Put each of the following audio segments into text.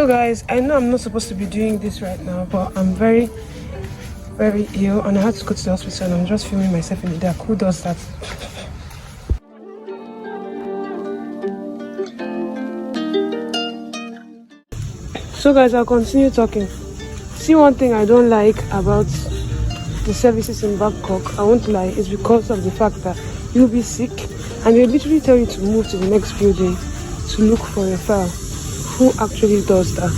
guys, I know I'm not supposed to be doing this right now, but I'm very ill and I had to go to the hospital and I'm just filming myself in the dark. Who does that? So guys, I'll continue talking. See, one thing I don't like about the services in Babcock, I won't lie, is because of the fact that you'll be sick and they literally tell you to move to the next building to look for your file. Who actually does that?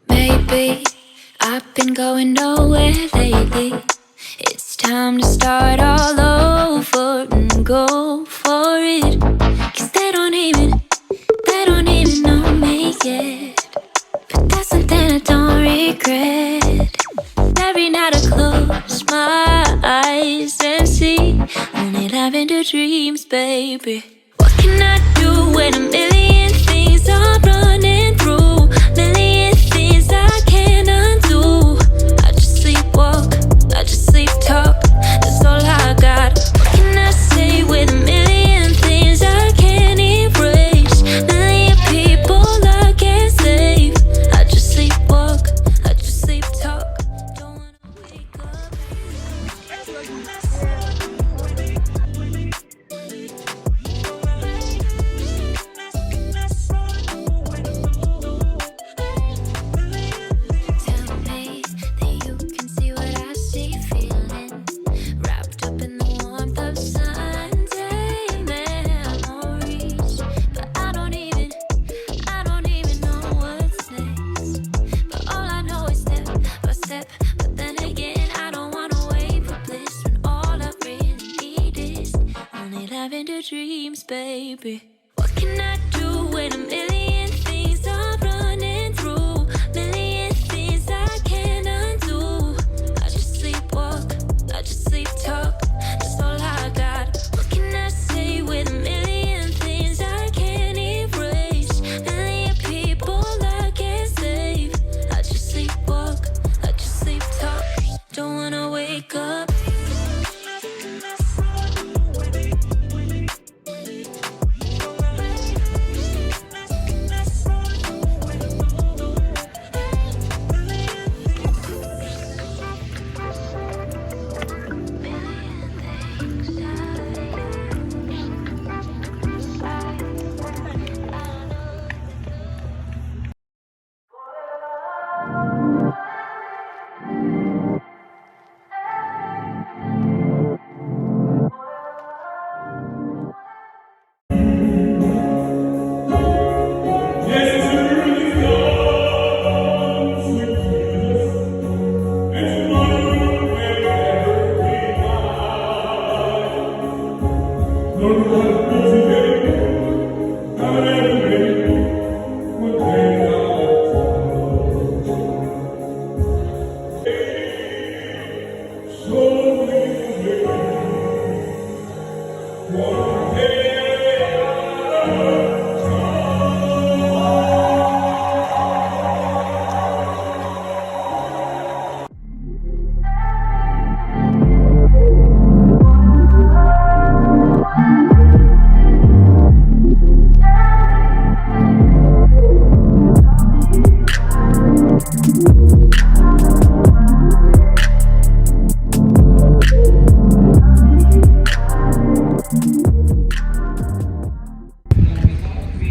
Maybe I've been going nowhere lately. It's time to start all over and go for it. 'Cause they don't even know me yet. But that's something I don't regret. Every night I close my eyes and see only lavender dreams, baby. What can I do when a million things are running through? Million things I can't undo. I just sleepwalk, I just sleep talk. That's all I got. What can I say with a million things I can't erase? Million people I can't save. I just sleepwalk, I just sleep talk. Don't wanna wake up. Tell me that you can see what I see, feeling wrapped up in the warmth of Sunday memories. But I don't even know what's next. But all I know is step by step. But then again, I don't wanna wait for bliss when all I really need is only lavender dreams, baby. What can I do when a million things are running through? Million things I can't undo. I just sleepwalk, I just sleep talk. That's all I got. What can I say with a million things I can't erase? Million people I can't save. I just sleepwalk, I just sleep talk. Don't wanna wake up.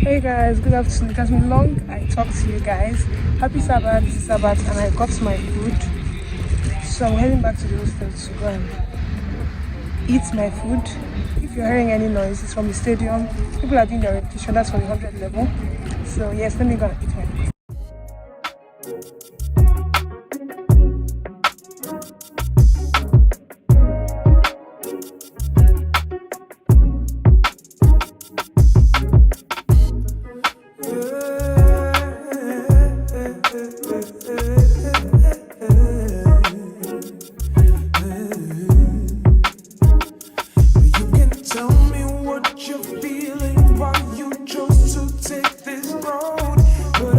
Hey guys, good afternoon. It has been long I talked to you guys. Happy Sabbath, this is Sabbath, and I got my food. So I'm heading back to the hostel to go and eat my food. If you're hearing any noise, it's from the stadium. People are doing their repetition, that's for the 100 level. So yes, let me go and eat my food. Tell me what you're feeling, why you chose to take this road. But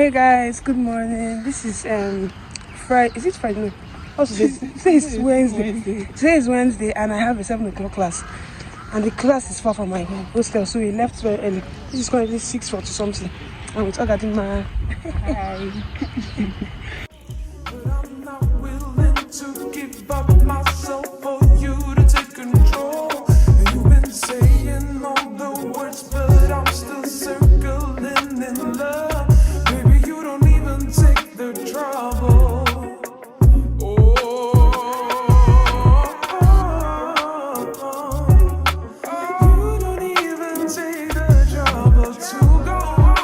Hey guys, good morning. This is Friday. Is it Friday? No. Also, today is Wednesday. Today is Wednesday, and I have a 7 o'clock class, and the class is far from my hostel, so we left very early. This is currently 6:40 something, and with Ogadima. Hi. But I'm not willing to give up myself for you to take control. And you've been saying all the words, but I'm still circling in love. Baby, you don't even take the trouble. You don't even take the trouble to go on.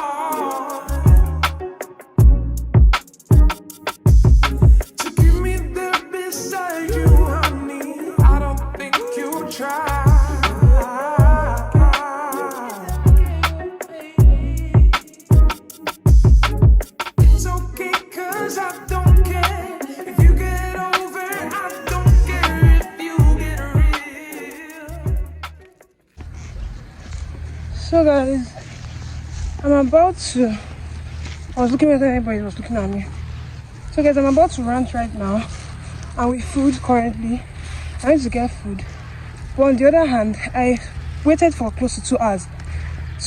To keep me there beside you, honey. I don't think you try. It's okay, 'cause I don't care. If you get over, I don't care if you get real. So guys, I'm about to. I was looking at everybody was looking at me. So guys, I'm about to rant right now, and with food currently, I need to get food. But on the other hand, I waited for close to 2 hours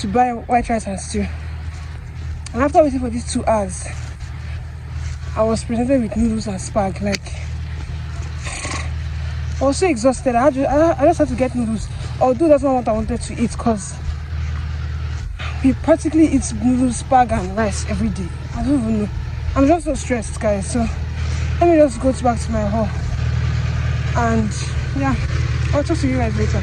to buy white rice and stew. And after waiting for these 2 hours, I was presented with noodles and spag. Like, I was so exhausted. I just had to get noodles. Although that's not what I wanted to eat, because we practically eat noodles, spag, and rice every day. I don't even know. I'm just so stressed, guys. So let me just go back to my hall. And yeah, I'll talk to you guys later.